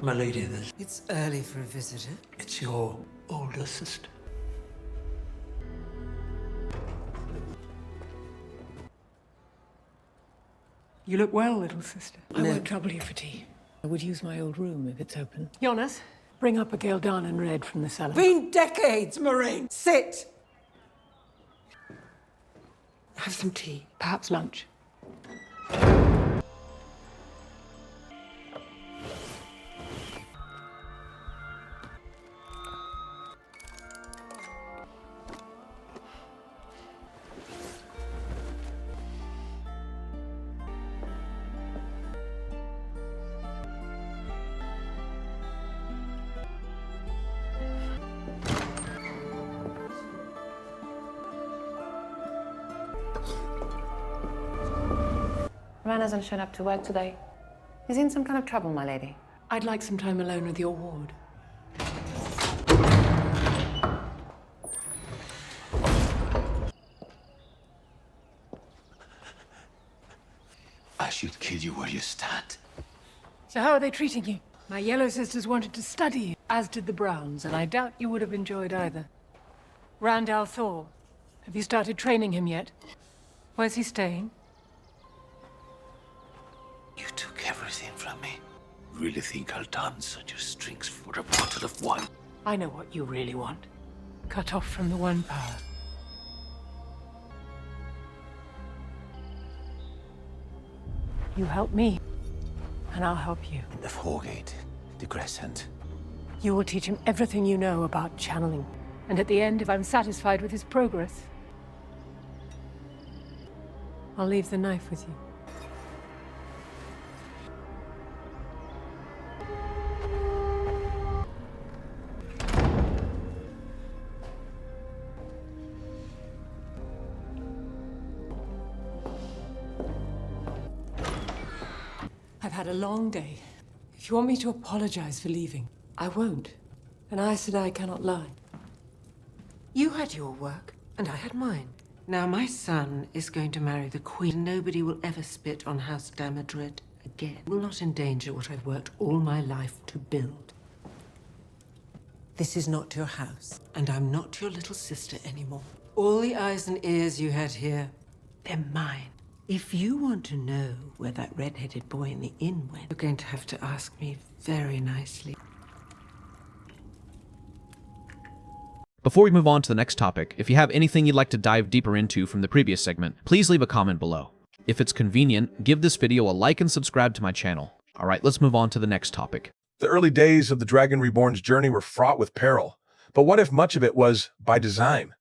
My lady, It's early for a visitor. it's your older sister. You look well, little sister. I No. won't trouble you for tea. I would use my old room if it's open. Jonas, bring up a Gildan and Red from the cellar. Been decades, Moiraine. Sit. Have some tea. Perhaps lunch. Ran hasn't shown up to work today. He's in some kind of trouble, my lady. I'd like some time alone with your ward. I should kill you where you stand. So how are they treating you? My yellow sisters wanted to study you, as did the browns, and I doubt you would have enjoyed either. Randall Thor. Have you started training him yet? Where's he staying? You took everything from me. Really think I'll dance on your strings for a bottle of wine? I know what you really want. Cut off from the One Power. You help me, and I'll help you. The Foregate, the Crescent. You will teach him everything you know about channeling. And at the end, if I'm satisfied with his progress, I'll leave the knife with you. I've had a long day. If you want me to apologize for leaving, I won't. And Aes Sedai cannot lie. You had your work, and I had mine. Now my son is going to marry the Queen. Nobody will ever spit on House Damodred again. Will not endanger what I've worked all my life to build. This is not your house, and I'm not your little sister anymore. All the eyes and ears you had here, they're mine. If you want to know where that red-headed boy in the inn went, you're going to have to ask me very nicely. Before we move on to the next topic, if you have anything you'd like to dive deeper into from the previous segment, please leave a comment below. If it's convenient, give this video a like and subscribe to my channel. Alright, let's move on to the next topic. The early days of the Dragon Reborn's journey were fraught with peril, but what if much of it was by design?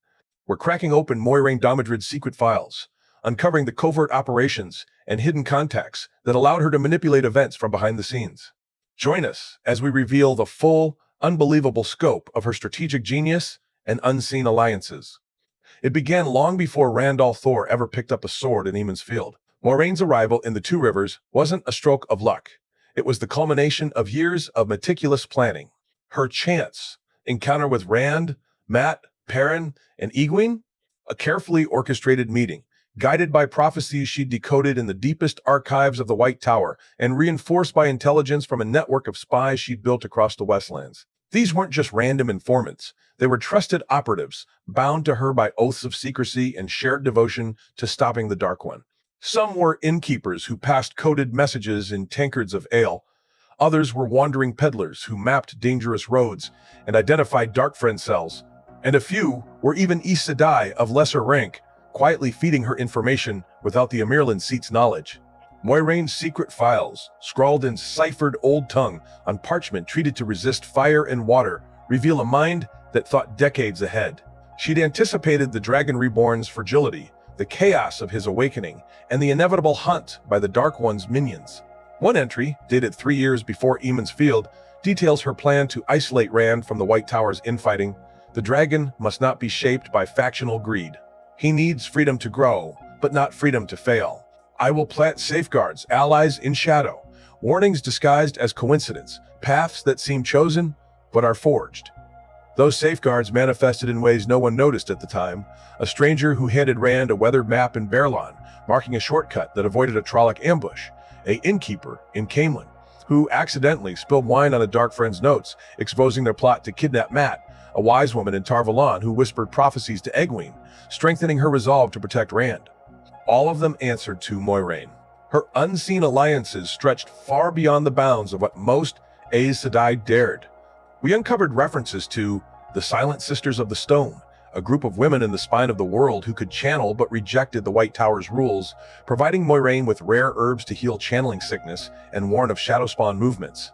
We're cracking open Moiraine Damodred's secret files, uncovering the covert operations and hidden contacts that allowed her to manipulate events from behind the scenes. Join us as we reveal the full, unbelievable scope of her strategic genius and unseen alliances. It began long before Randall Thor ever picked up a sword in Emond's Field. Moiraine's arrival in the Two Rivers wasn't a stroke of luck. It was the culmination of years of meticulous planning. Her chance encounter with Rand, Mat, Perrin, and Egwene, a carefully orchestrated meeting, guided by prophecies she'd decoded in the deepest archives of the White Tower and reinforced by intelligence from a network of spies she'd built across the Westlands. These weren't just random informants. They were trusted operatives, bound to her by oaths of secrecy and shared devotion to stopping the Dark One. Some were innkeepers who passed coded messages in tankards of ale. Others were wandering peddlers who mapped dangerous roads and identified Darkfriend cells. And a few were even Aes Sedai of lesser rank, quietly feeding her information without the Amirlan seat's knowledge. Moiraine's secret files, scrawled in ciphered old tongue on parchment treated to resist fire and water, reveal a mind that thought decades ahead. She'd anticipated the Dragon Reborn's fragility, the chaos of his awakening, and the inevitable hunt by the Dark One's minions. One entry, dated 3 years before Emond's Field, details her plan to isolate Rand from the White Tower's infighting. The dragon must not be shaped by factional greed. He needs freedom to grow, but not freedom to fail. I will plant safeguards, allies in shadow, warnings disguised as coincidence, paths that seem chosen, but are forged. Those safeguards manifested in ways no one noticed at the time. A stranger who handed Rand a weathered map in Berlon, marking a shortcut that avoided a Trolloc ambush. An innkeeper in Cairhien, who accidentally spilled wine on a dark friend's notes, exposing their plot to kidnap Mat, a wise woman in Tar Valon who whispered prophecies to Egwene, strengthening her resolve to protect Rand. All of them answered to Moiraine. Her unseen alliances stretched far beyond the bounds of what most Aes Sedai dared. We uncovered references to the Silent Sisters of the Stone, a group of women in the spine of the world who could channel but rejected the White Tower's rules, providing Moiraine with rare herbs to heal channeling sickness and warn of Shadowspawn movements.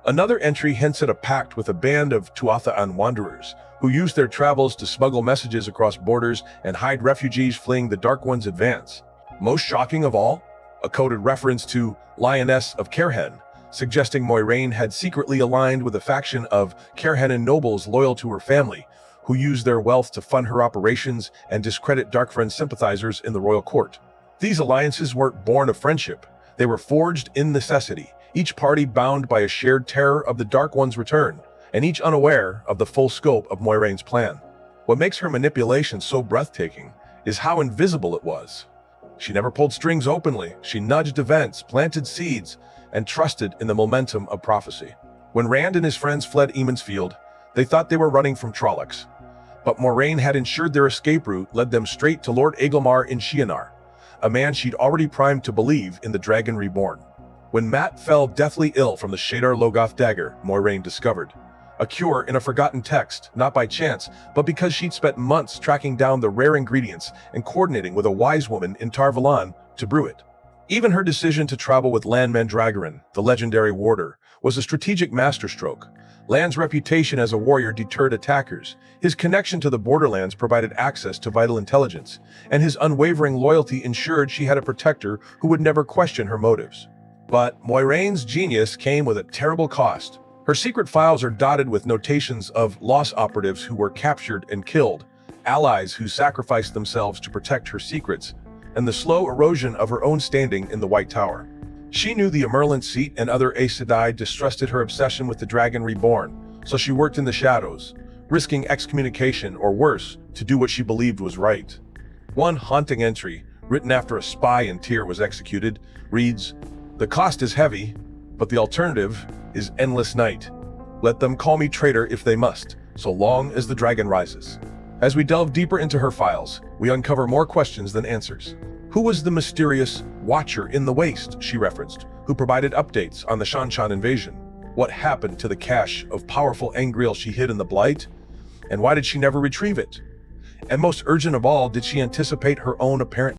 Another entry hints at a pact with a band of Tuatha'an wanderers, who used their travels to smuggle messages across borders and hide refugees fleeing the Dark One's advance. Most shocking of all, a coded reference to Lioness of Cairhien, suggesting Moiraine had secretly aligned with a faction of Cairhienan nobles loyal to her family, who used their wealth to fund her operations and discredit Darkfriend sympathizers in the royal court. These alliances weren't born of friendship. They were forged in necessity, each party bound by a shared terror of the Dark One's return, and each unaware of the full scope of Moiraine's plan. What makes her manipulation so breathtaking is how invisible it was. She never pulled strings openly. She nudged events, planted seeds, and trusted in the momentum of prophecy. When Rand and his friends fled Eamon's Field, they thought they were running from Trollocs. But Moiraine had ensured their escape route led them straight to Lord Agelmar in Shienar, a man she'd already primed to believe in the Dragon Reborn. When Mat fell deathly ill from the Shadar Logoth dagger, Moiraine discovered a cure in a forgotten text, not by chance, but because she'd spent months tracking down the rare ingredients and coordinating with a wise woman in Tar Valon to brew it. Even her decision to travel with Lan Mandragoran, the legendary warder, was a strategic masterstroke. Lan's reputation as a warrior deterred attackers, his connection to the borderlands provided access to vital intelligence, and his unwavering loyalty ensured she had a protector who would never question her motives. But Moiraine's genius came with a terrible cost. Her secret files are dotted with notations of lost operatives who were captured and killed, allies who sacrificed themselves to protect her secrets, and the slow erosion of her own standing in the White Tower. She knew the Emerald Seat and other Aes Sedai distrusted her obsession with the Dragon Reborn, so she worked in the shadows, risking excommunication or worse, to do what she believed was right. One haunting entry, written after a spy in Tyr was executed, reads, "The cost is heavy, but the alternative is endless night. Let them call me traitor if they must, so long as the dragon rises." As we delve deeper into her files, we uncover more questions than answers. Who was the mysterious Watcher in the Waste she referenced, who provided updates on the Shan-Shan invasion? What happened to the cache of powerful Angreal she hid in the Blight? And why did she never retrieve it? And most urgent of all, did she anticipate her own apparent